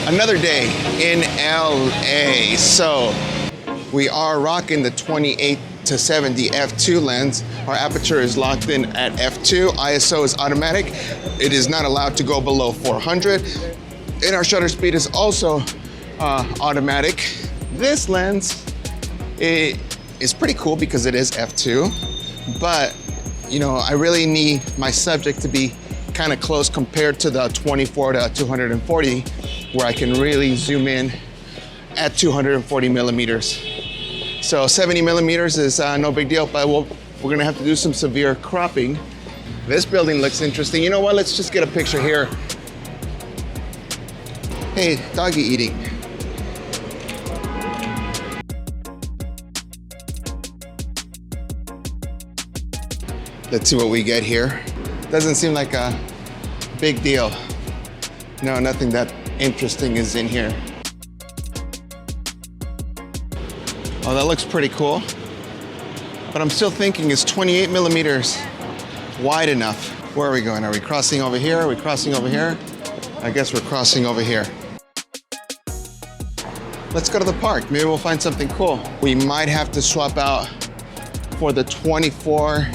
Another day in LA. So we are rocking the 28 to 70 f2 lens. Our aperture is locked in at f2. ISO is automatic. It is not allowed to go below 400. And our shutter speed is also automatic. This lens, it is pretty cool because it is f2, but you know, I really need my subject to be kind of close compared to the 24 to 240, where I can really zoom in at 240 millimeters. So 70 millimeters is no big deal, but we're gonna have to do some severe cropping. This building looks interesting. You know what, let's just get a picture here. Hey, doggy eating. Let's see what we get here. Doesn't seem like a big deal. No, nothing that interesting is in here. Oh, that looks pretty cool. But I'm still thinking, is 28 millimeters wide enough? Where are we going? Are we crossing over here? Are we crossing over here? I guess we're crossing over here. Let's go to the park. Maybe we'll find something cool. We might have to swap out for the 24,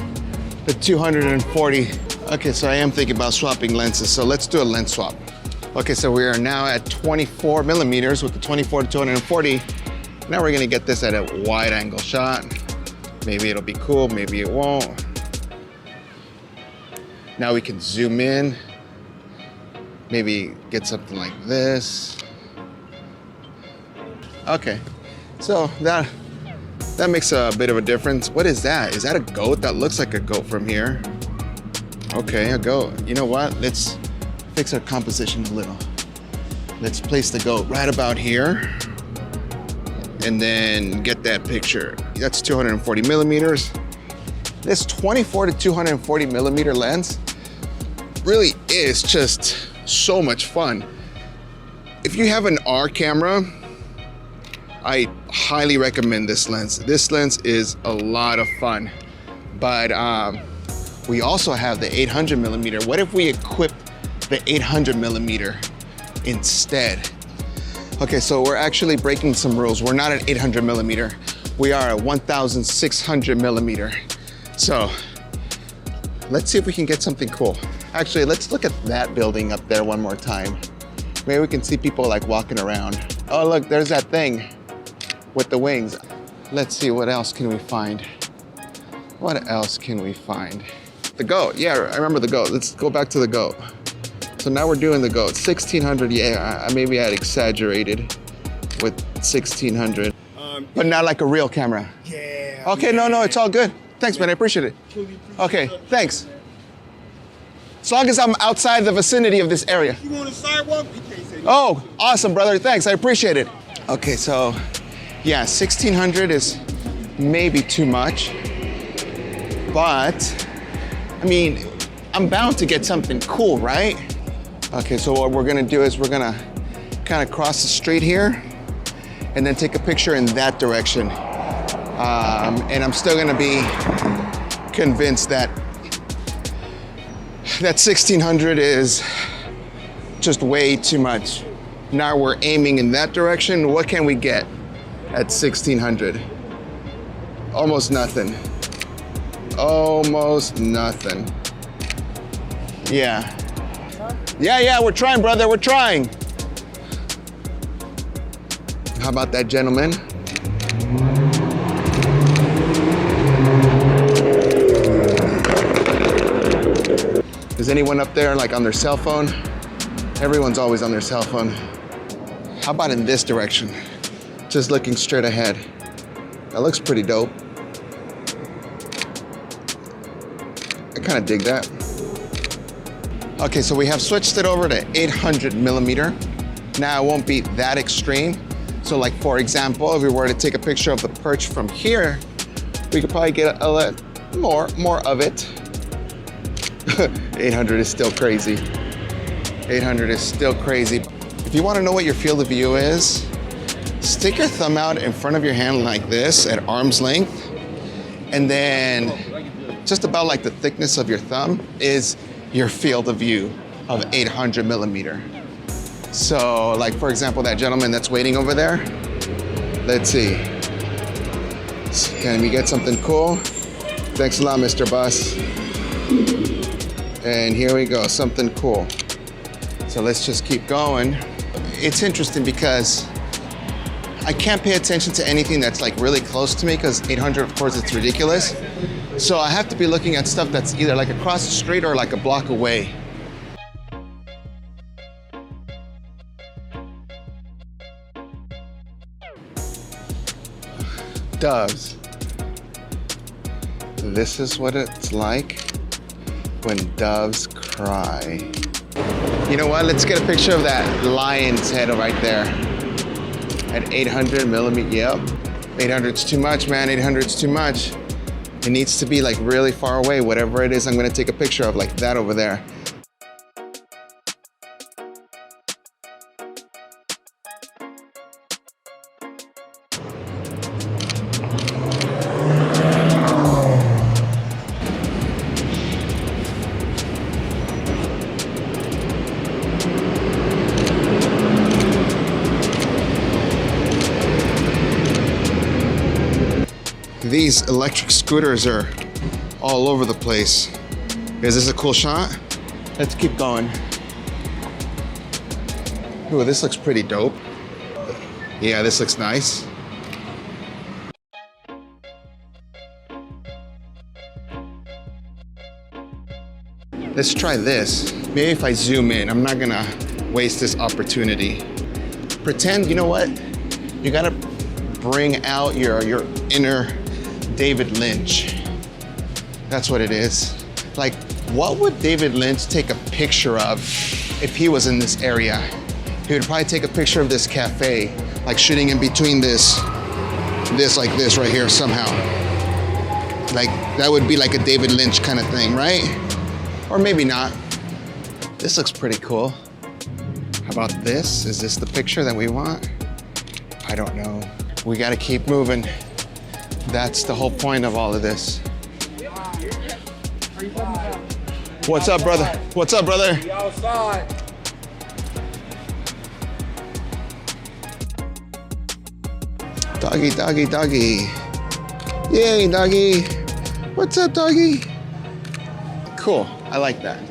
the 240. Okay, so I am thinking about swapping lenses, so let's do a lens swap. Okay, so we are now at 24 millimeters with the 24 to 240. Now we're gonna get this at a wide angle shot. Maybe it'll be cool, maybe it won't. Now we can zoom in. Maybe get something like this. Okay, so that makes a bit of a difference. What is that? Is that a goat? That looks like a goat from here. Okay, a goat. You know what? Let's fix our composition a little. Let's place the goat right about here and then get that picture. That's 240 millimeters. This 24 to 240 millimeter lens really is just so much fun. If you have an R camera, I highly recommend this lens. This lens is a lot of fun, but we also have the 800 millimeter. What if we equip the 800 millimeter instead? Okay, so we're actually breaking some rules. We're not at 800 millimeter. We are at 1,600 millimeter. So let's see if we can get something cool. Actually, let's look at that building up there one more time. Maybe we can see people like walking around. Oh, look, there's that thing with the wings. Let's see, what else can we find? What else can we find? The goat, yeah, I remember the goat. Let's go back to the goat. So now we're doing the goat. 1,600, yeah, maybe I had exaggerated with 1,600. But not like a real camera. Yeah. Okay, no, it's all good. Thanks, man, I appreciate it. Okay, thanks. As long as I'm outside the vicinity of this area. You on the sidewalk? You can't say no. Oh, awesome, brother, thanks, I appreciate it. Okay, so yeah, 1,600 is maybe too much, but I mean, I'm bound to get something cool, right? Okay, so what we're gonna do is we're gonna kind of cross the street here and then take a picture in that direction. And I'm still gonna be convinced that 1,600 is just way too much. Now we're aiming in that direction. What can we get at 1,600? Almost nothing. Almost nothing. Yeah. Yeah, we're trying, brother, we're trying. How about that gentleman? Is anyone up there like on their cell phone? Everyone's always on their cell phone. How about in this direction? Just looking straight ahead. That looks pretty dope. I kind of dig that. Okay, so we have switched it over to 800 millimeter. Now it won't be that extreme. So like, for example, if we were to take a picture of the perch from here, we could probably get a little more of it. 800 is still crazy. 800 is still crazy. If you want to know what your field of view is, stick your thumb out in front of your hand like this at arm's length, and then just about like the thickness of your thumb is your field of view of 800 millimeter. So like, for example, that gentleman that's waiting over there, let's see. Can we get something cool? Thanks a lot, Mr. Bus. And here we go, something cool. So let's just keep going. It's interesting because I can't pay attention to anything that's like really close to me because 800, of course, it's ridiculous. So I have to be looking at stuff that's either like across the street or like a block away. Doves. This is what it's like when doves cry. You know what? Let's get a picture of that lion's head right there. At 800 millimeter, yep. 800's too much, man. 800's too much. It needs to be like really far away. Whatever it is, I'm gonna take a picture of like that over there. These electric scooters are all over the place. Is this a cool shot? Let's keep going. Ooh, this looks pretty dope. Yeah, this looks nice. Let's try this. Maybe if I zoom in, I'm not gonna waste this opportunity. Pretend, you know what? You gotta bring out your inner David Lynch. That's what it is. Like, what would David Lynch take a picture of if he was in this area? He would probably take a picture of this cafe, like shooting in between this like this right here somehow. Like, that would be like a David Lynch kind of thing, right? Or maybe not. This looks pretty cool. How about this? Is this the picture that we want? I don't know. We gotta keep moving. That's the whole point of all of this. What's up, brother? What's up, brother? We outside. Doggy, doggy, doggy. Yay, doggy. What's up, doggy? Cool, I like that.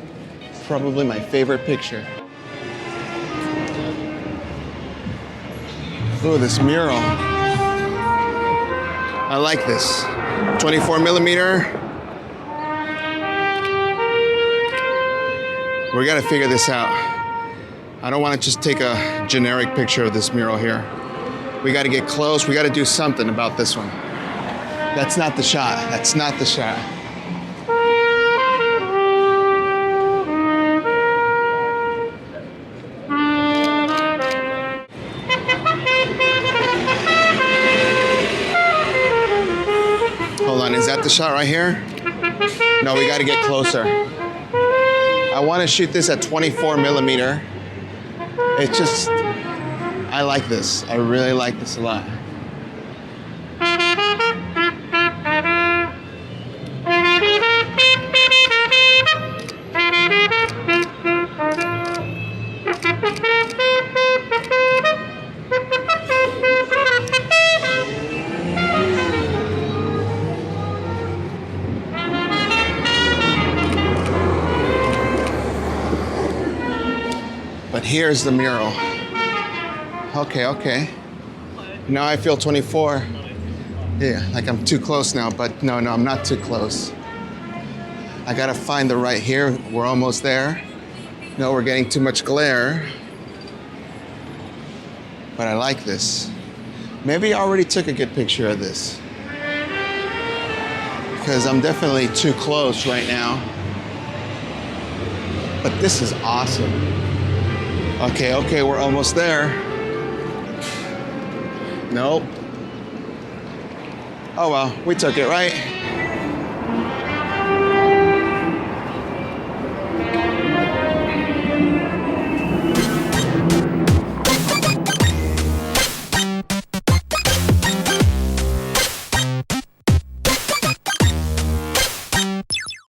Probably my favorite picture. Ooh, this mural. I like this. 24 millimeter. We gotta figure this out. I don't wanna just take a generic picture of this mural here. We gotta get close. We gotta do something about this one. That's not the shot. That's not the shot. Hold on, is that the shot right here? No, we gotta get closer. I wanna shoot this at 24 millimeter. It's just, I like this. I really like this a lot. But here's the mural. Okay, okay. Now I feel 24. Yeah, like I'm too close now, but no, I'm not too close. I gotta find the right here. We're almost there. No, we're getting too much glare. But I like this. Maybe I already took a good picture of this. Because I'm definitely too close right now. But this is awesome. Okay, okay, we're almost there. Nope. Oh well, we took it, right?